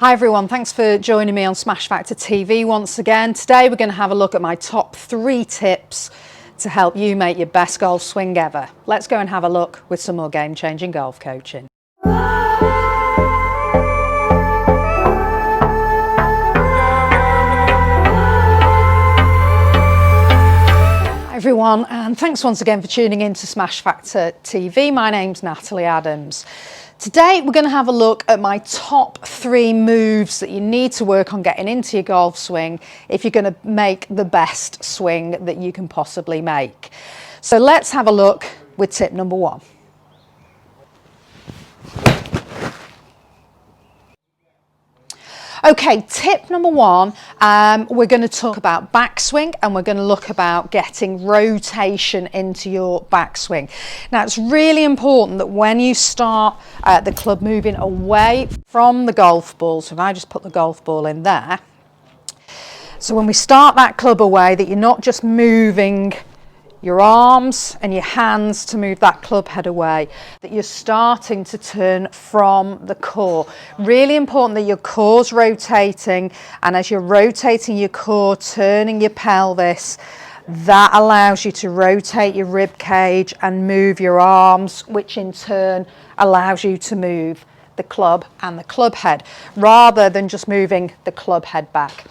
Hi everyone, thanks for joining me on Smash Factor TV once again. Today we're going to have a look at my top 3 tips to help you make your best golf swing ever. Let's go and have a look with some more game-changing golf coaching. Hi everyone, and thanks once again for tuning in to Smash Factor TV. My name's Natalie Adams. Today we're going to have a look at my top 3 moves that you need to work on getting into your golf swing if you're going to make the best swing that you can possibly make. So let's have a look with tip number 1. Okay, tip number 1, we're going to talk about backswing and we're going to look about getting rotation into your backswing. Now it's really important that when you start the club moving away from the golf ball, so if I just put the golf ball in there, so when we start that club away, that you're not just moving your arms and your hands to move that club head away, that you're starting to turn from the core. Really important that your core's rotating, and as you're rotating your core, turning your pelvis, that allows you to rotate your rib cage and move your arms, which in turn allows you to move the club and the club head, rather than just moving the club head back.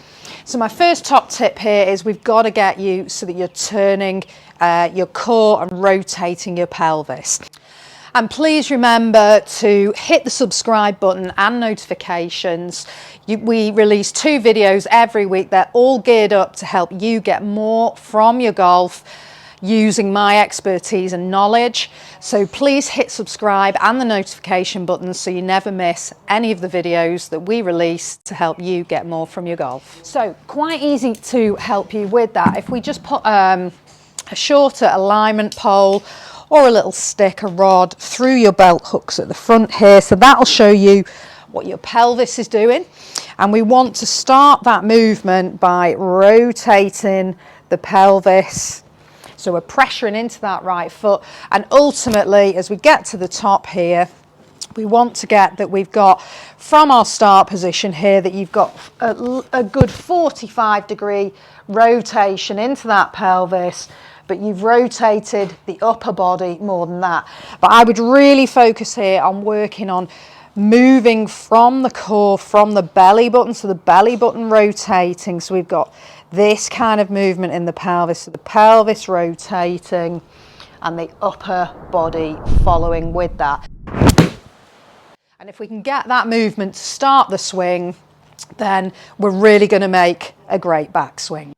So my first top tip here is we've got to get you so that you're turning your core and rotating your pelvis. And please remember to hit the subscribe button and notifications. We release 2 videos every week. They're all geared up to help you get more from your golf using my expertise and knowledge. So please hit subscribe and the notification button so you never miss any of the videos that we release to help you get more from your golf. So quite easy to help you with that. If we just put a shorter alignment pole or a little stick, a rod, through your belt hooks at the front here, so that'll show you what your pelvis is doing. And we want to start that movement by rotating the pelvis. So we're pressuring into that right foot, and ultimately as we get to the top here, we want to get that we've got from our start position here that you've got a good 45-degree rotation into that pelvis, but you've rotated the upper body more than that. But I would really focus here on working on moving from the core, from the belly button, so the belly button rotating. So we've got this kind of movement in the pelvis, so the pelvis rotating and the upper body following with that. And if we can get that movement to start the swing, then we're really going to make a great backswing.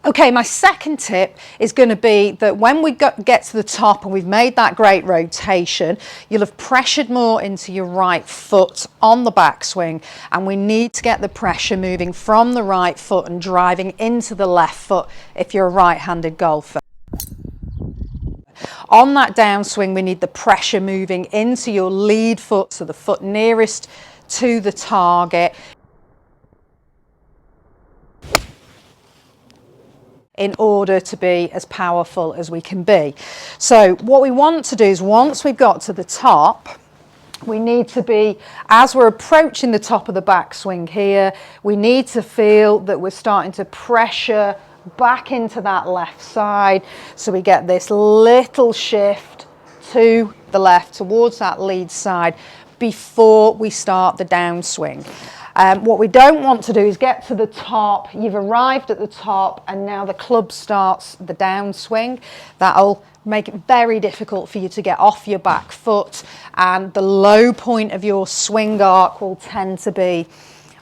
Okay, my second tip is going to be that when we get to the top and we've made that great rotation, you'll have pressured more into your right foot on the backswing, and we need to get the pressure moving from the right foot and driving into the left foot if you're a right-handed golfer. On that downswing, we need the pressure moving into your lead foot, so the foot nearest to the target, in order to be as powerful as we can be. So what we want to do is, once we've got to the top, we need to be, as we're approaching the top of the backswing here, we need to feel that we're starting to pressure back into that left side, so we get this little shift to the left towards that lead side before we start the downswing. What we don't want to do is get to the top, you've arrived at the top, and now the club starts the downswing. That'll make it very difficult for you to get off your back foot, and the low point of your swing arc will tend to be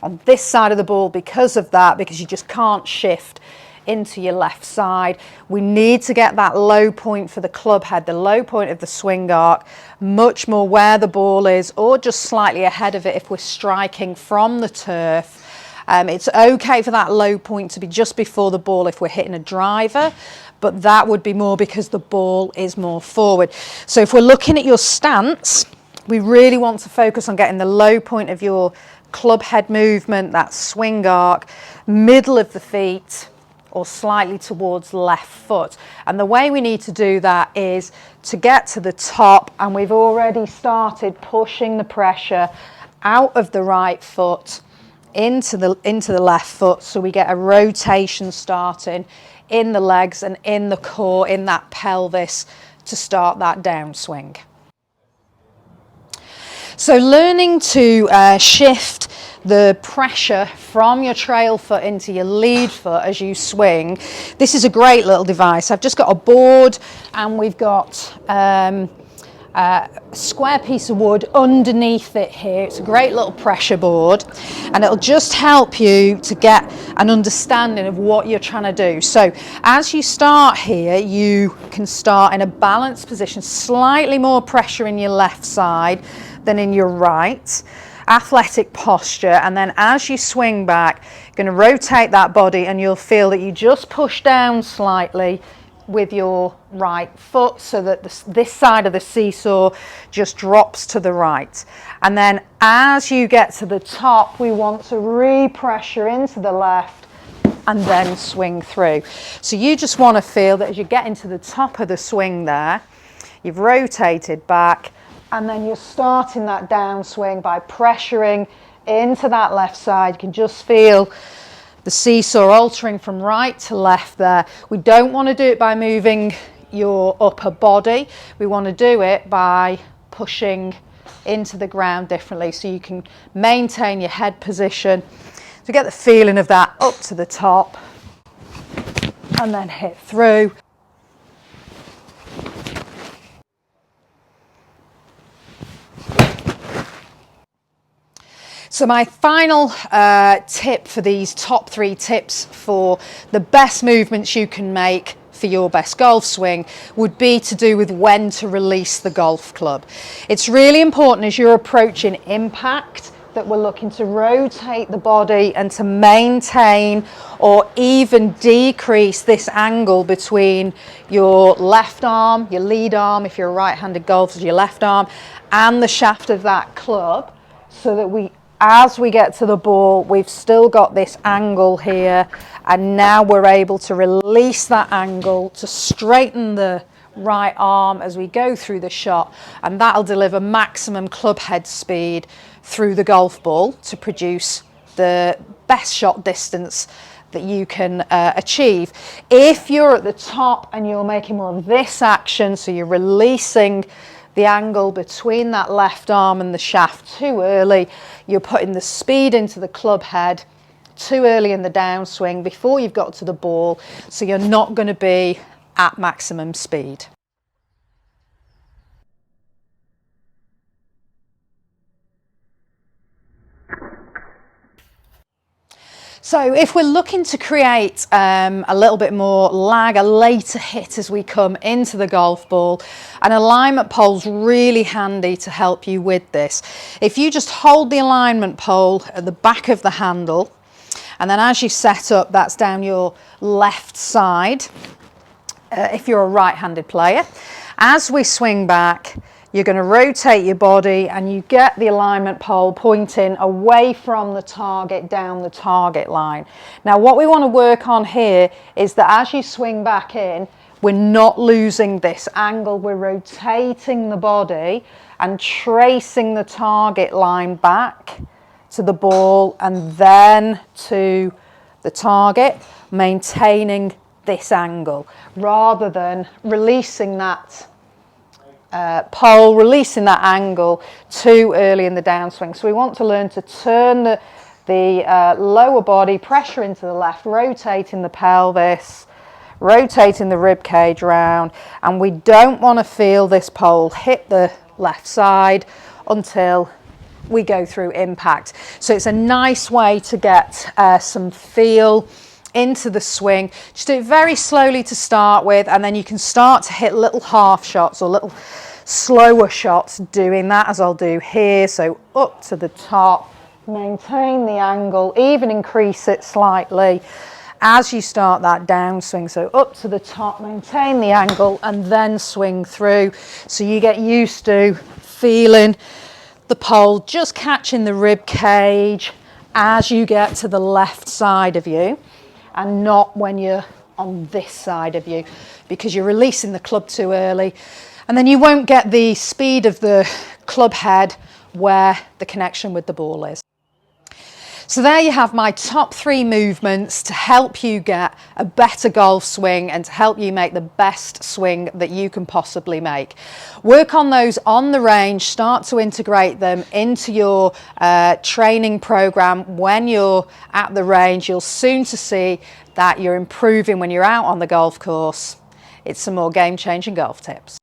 on this side of the ball because of that, because you just can't shift into your left side. We need to get that low point for the club head, the low point of the swing arc, much more where the ball is, or just slightly ahead of it if we're striking from the turf. It's okay for that low point to be just before the ball if we're hitting a driver, but that would be more because the ball is more forward. So if we're looking at your stance, we really want to focus on getting the low point of your club head movement, that swing arc, middle of the feet, or slightly towards left foot. And the way we need to do that is to get to the top, and we've already started pushing the pressure out of the right foot into the left foot, so we get a rotation starting in the legs and in the core, in that pelvis, to start that downswing. So learning to shift the pressure from your trail foot into your lead foot as you swing. This is a great little device. I've just got a board and we've got a square piece of wood underneath it here. It's a great little pressure board and it'll just help you to get an understanding of what you're trying to do. So as you start here, you can start in a balanced position, slightly more pressure in your left side than in your right. Athletic posture, and then as you swing back, you're going to rotate that body and you'll feel that you just push down slightly with your right foot so that this side of the seesaw just drops to the right. And then as you get to the top, we want to re-pressure into the left and then swing through. So you just want to feel that as you get into the top of the swing there, you've rotated back, and then you're starting that downswing by pressuring into that left side. You can just feel the seesaw altering from right to left there. We don't want to do it by moving your upper body. We want to do it by pushing into the ground differently so you can maintain your head position. So get the feeling of that up to the top and then hit through. So my final tip for these top 3 tips for the best movements you can make for your best golf swing would be to do with when to release the golf club. It's really important as you're approaching impact that we're looking to rotate the body and to maintain or even decrease this angle between your left arm, your lead arm, if you're a right-handed golfer, your left arm, and the shaft of that club, so that as we get to the ball, we've still got this angle here, and now we're able to release that angle to straighten the right arm as we go through the shot, and that'll deliver maximum club head speed through the golf ball to produce the best shot distance that you can achieve. If you're at the top and you're making more of this action, so you're releasing the angle between that left arm and the shaft too early, you're putting the speed into the club head too early in the downswing before you've got to the ball, so you're not going to be at maximum speed. So if we're looking to create a little bit more lag, a later hit as we come into the golf ball, an alignment pole's really handy to help you with this. If you just hold the alignment pole at the back of the handle, and then as you set up, that's down your left side, if you're a right-handed player. As we swing back, you're going to rotate your body and you get the alignment pole pointing away from the target down the target line. Now what we want to work on here is that as you swing back in, we're not losing this angle. We're rotating the body and tracing the target line back to the ball and then to the target, maintaining this angle rather than releasing that pole, releasing that angle too early in the downswing. So we want to learn to turn the lower body, pressure into the left, rotating the pelvis, rotating the rib cage round, and we don't want to feel this pole hit the left side until we go through impact. So it's a nice way to get some feel into the swing. Just do it very slowly to start with, and then you can start to hit little half shots or little slower shots doing that, as I'll do here. So up to the top, maintain the angle, even increase it slightly as you start that downswing. So up to the top, maintain the angle, and then swing through. So you get used to feeling the pole just catching the rib cage as you get to the left side of you, and not when you're on this side of you, because you're releasing the club too early, and then you won't get the speed of the club head where the connection with the ball is. So there you have my top 3 movements to help you get a better golf swing and to help you make the best swing that you can possibly make. Work on those on the range, start to integrate them into your training program. When you're at the range, you'll soon to see that you're improving when you're out on the golf course. It's some more game-changing golf tips.